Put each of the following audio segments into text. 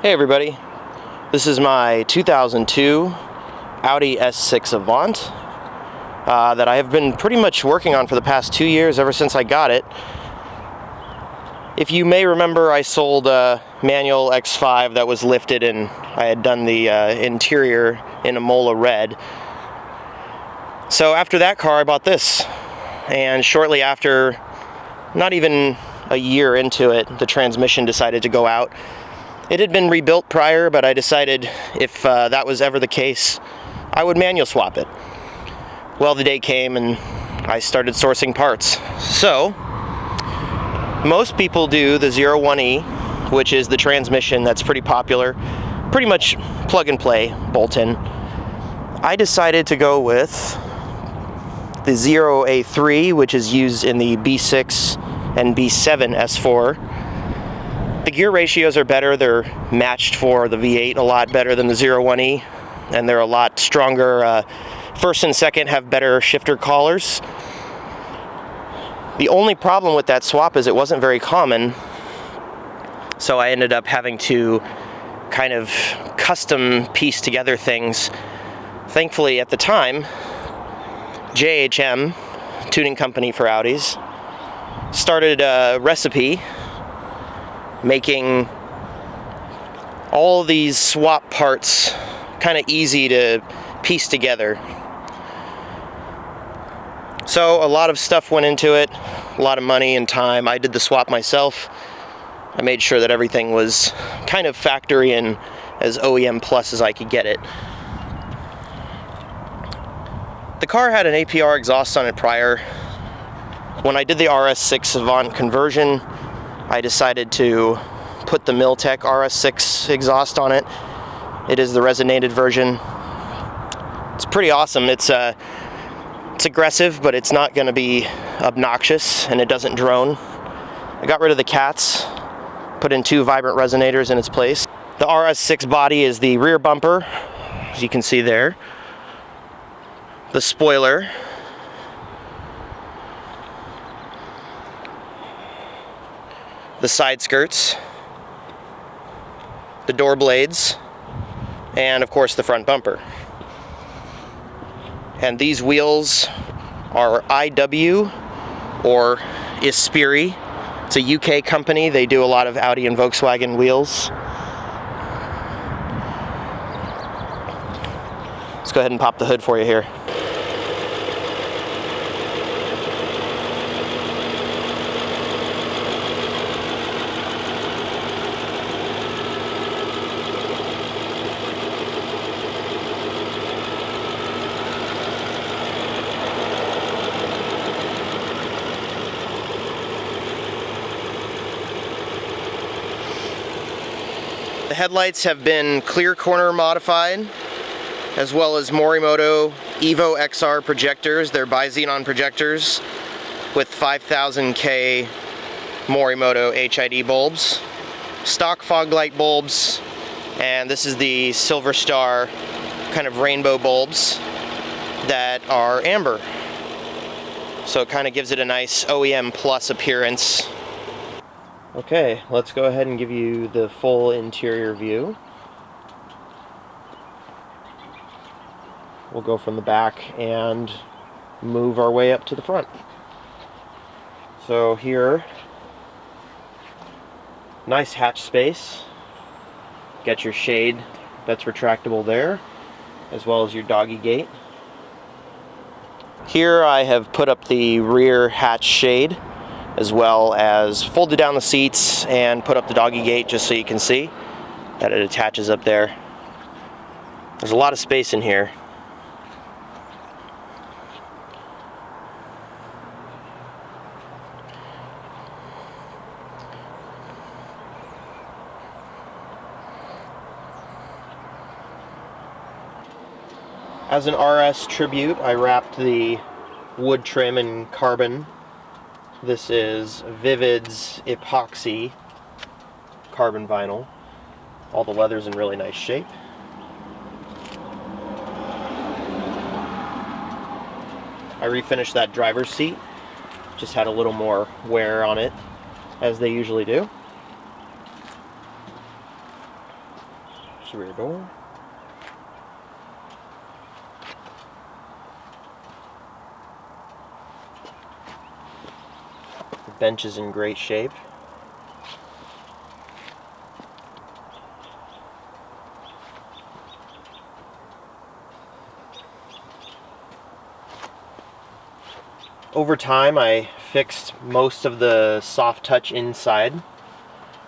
Hey everybody, this is my 2002 Audi S6 Avant that I have been pretty much working on for the past 2 years, ever since I got it. If you may remember, I sold a manual X5 that was lifted, and I had done the interior in a Mola red. So after that car I bought this, and shortly after, not even a year into it, the transmission decided to go out. It had been rebuilt prior, but I decided if that was ever the case, I would manual swap it. Well, the day came and I started sourcing parts. So, most people do the 01E, which is the transmission that's pretty popular, pretty much plug and play, bolt-in. I decided to go with the 0A3, which is used in the B6 and B7 S4. The gear ratios are better. They're matched for the V8 a lot better than the 01E, and they're a lot stronger. First and second have better shifter collars. The only problem with that swap is it wasn't very common, so I ended up having to kind of custom piece together things. Thankfully, at the time, JHM, tuning company for Audis, started a recipe making all these swap parts kind of easy to piece together. So a lot of stuff went into it, a lot of money and time. I did the swap myself. I made sure that everything was kind of factory and as OEM plus as I could get it. The car had an APR exhaust on it prior. When I did the RS6 Avant conversion, I decided to put the Miltech RS6 exhaust on it. It is the resonated version. It's pretty awesome. It's aggressive, but it's not going to be obnoxious, and it doesn't drone. I got rid of the cats, put in 2 vibrant resonators in its place. The RS6 body is the rear bumper, as you can see there. The spoiler. The side skirts, the door blades, and of course the front bumper. And these wheels are IW, or Ispiri. It's a UK company. They do a lot of Audi and Volkswagen wheels. Let's go ahead and pop the hood for you here. The headlights have been clear corner modified, as well as Morimoto Evo XR projectors. They're bi-xenon projectors with 5000K Morimoto HID bulbs, stock fog light bulbs, and this is the Silver Star kind of rainbow bulbs that are amber. So it kind of gives it a nice OEM plus appearance. Okay, let's go ahead and give you the full interior view. We'll go from the back and move our way up to the front. So here, nice hatch space. Get your shade that's retractable there, as well as your doggy gate. Here I have put up the rear hatch shade, as well as folded down the seats and put up the doggy gate just so you can see that it attaches up there. There's a lot of space in here. As an RS tribute, I wrapped the wood trim in carbon. This is Vivid's epoxy carbon vinyl. All the leather's in really nice shape. I refinished that driver's seat. Just had a little more wear on it, as they usually do. There's the rear door. The bench is in great shape. Over time, I fixed most of the soft touch inside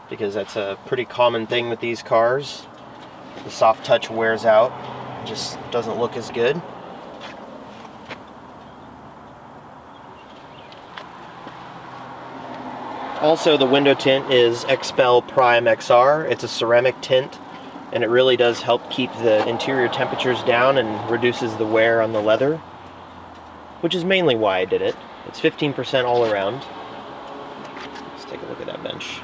because that's a pretty common thing with these cars. The soft touch wears out, it just doesn't look as good. Also, the window tint is XPEL Prime XR. It's a ceramic tint, and it really does help keep the interior temperatures down and reduces the wear on the leather, which is mainly why I did it. It's 15% all around. Let's take a look at that bench.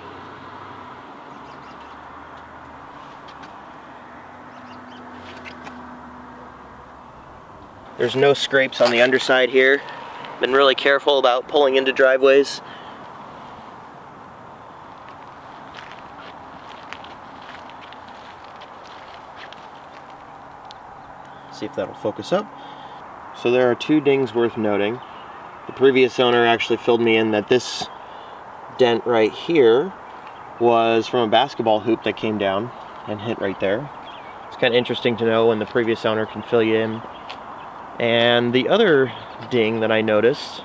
There's no scrapes on the underside here. Been really careful about pulling into driveways. See if that'll focus up. So there are two dings worth noting. The previous owner actually filled me in that this dent right here was from a basketball hoop that came down and hit right there. It's kind of interesting to know when the previous owner can fill you in. And the other ding that I noticed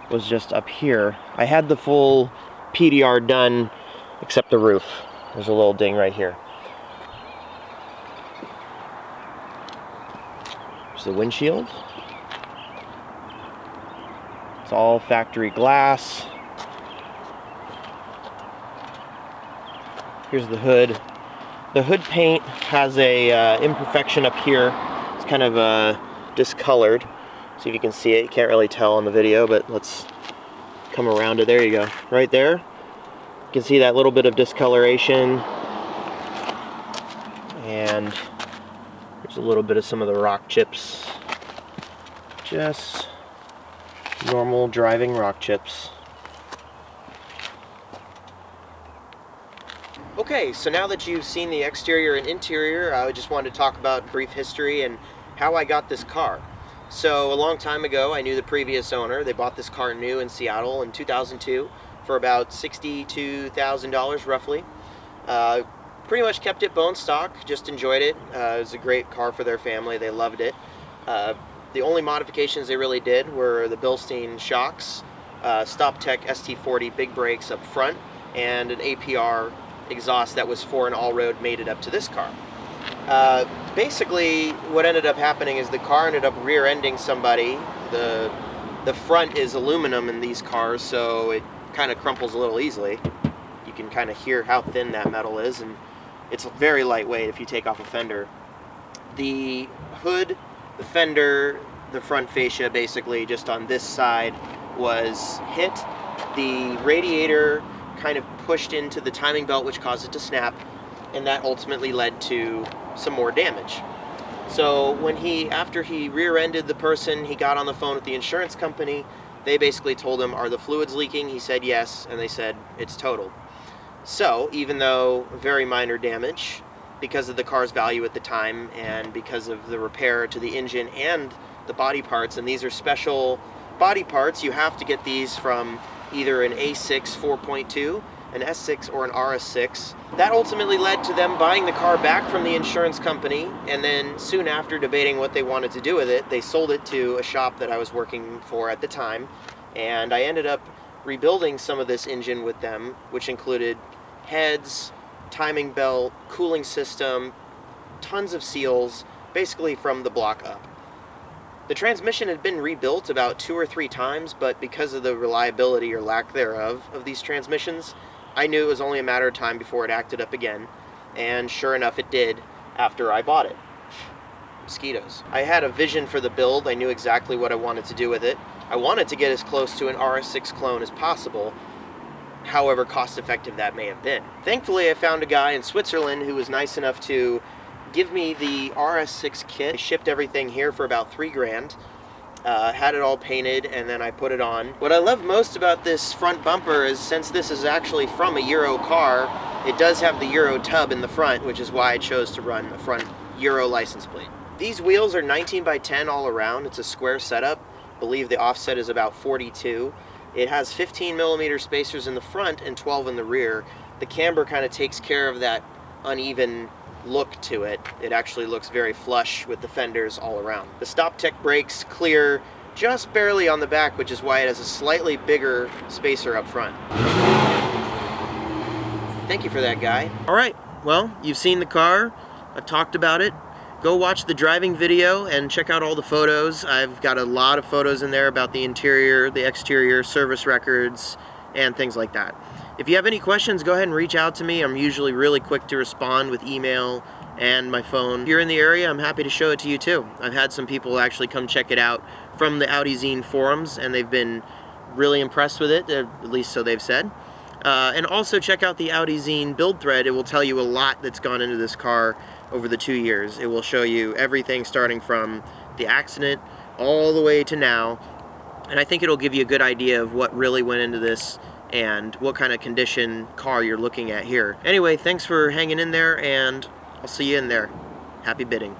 was just up here. I had the full PDR done except the roof. There's a little ding right here. There's the windshield. It's all factory glass. Here's the hood. The hood paint has a imperfection up here. It's kind of discolored. See if you can see it. You can't really tell on the video, but let's come around it. There you go. Right there. You can see that little bit of discoloration. And there's a little bit of some of the rock chips. Just normal driving rock chips. Okay, so now that you've seen the exterior and interior, I just wanted to talk about brief history and how I got this car. So a long time ago, I knew the previous owner. They bought this car new in Seattle in 2002 for about $62,000 roughly. Pretty much kept it bone stock, just enjoyed it. It was a great car for their family, they loved it. The only modifications they really did were the Bilstein shocks, StopTech ST40 big brakes up front, and an APR exhaust that was for an all-road made it up to this car. Basically, what ended up happening is the car ended up rear-ending somebody. The front is aluminum in these cars, so it kind of crumples a little easily. You can kind of hear how thin that metal is, and it's very lightweight if you take off a fender. The hood, the fender, the front fascia, basically just on this side, was hit. The radiator kind of pushed into the timing belt, which caused it to snap, and that ultimately led to some more damage. So when after he rear-ended the person, he got on the phone with the insurance company. They basically told him, are the fluids leaking? He said yes, and they said it's totaled. So even though very minor damage, because of the car's value at the time and because of the repair to the engine and the body parts, and these are special body parts, you have to get these from either an A6 4.2, an S6, or an RS6. That ultimately led to them buying the car back from the insurance company, and then soon after debating what they wanted to do with it, they sold it to a shop that I was working for at the time, and I ended up rebuilding some of this engine with them, which included heads, timing belt, cooling system, tons of seals, basically from the block up. The transmission had been rebuilt about 2 or 3 times, but because of the reliability or lack thereof of these transmissions, I knew it was only a matter of time before it acted up again, and sure enough it did after I bought it. Mosquitoes. I had a vision for the build. I knew exactly what I wanted to do with it. I wanted to get as close to an RS6 clone as possible, however cost-effective that may have been. Thankfully, I found a guy in Switzerland who was nice enough to give me the RS6 kit. I shipped everything here for about $3 grand. Had it all painted, and then I put it on. What I love most about this front bumper is, since this is actually from a Euro car, It does have the Euro tub in the front, which is why I chose to run a front Euro license plate. These wheels are 19 by 10 all around. It's a square setup. I believe the offset is about 42. It has 15mm spacers in the front and 12 in the rear. The camber kind of takes care of that uneven look to it. It actually looks very flush with the fenders all around. The Stop Tech brakes clear just barely on the back, which is why it has a slightly bigger spacer up front. Thank you for that, guy. All right, well, you've seen the car. I've talked about it. Go watch the driving video and check out all the photos. I've got a lot of photos in there about the interior, the exterior, service records, and things like that. If you have any questions, go ahead and reach out to me. I'm usually really quick to respond with email and my phone. If you're in the area, I'm happy to show it to you too. I've had some people actually come check it out from the Audi Zine forums, and they've been really impressed with it, at least so they've said. And also check out the Audi Zine build thread. It will tell you a lot that's gone into this car over the 2 years. It will show you everything starting from the accident all the way to now. And I think it'll give you a good idea of what really went into this and what kind of condition car you're looking at here. Anyway, thanks for hanging in there, and I'll see you in there. Happy bidding.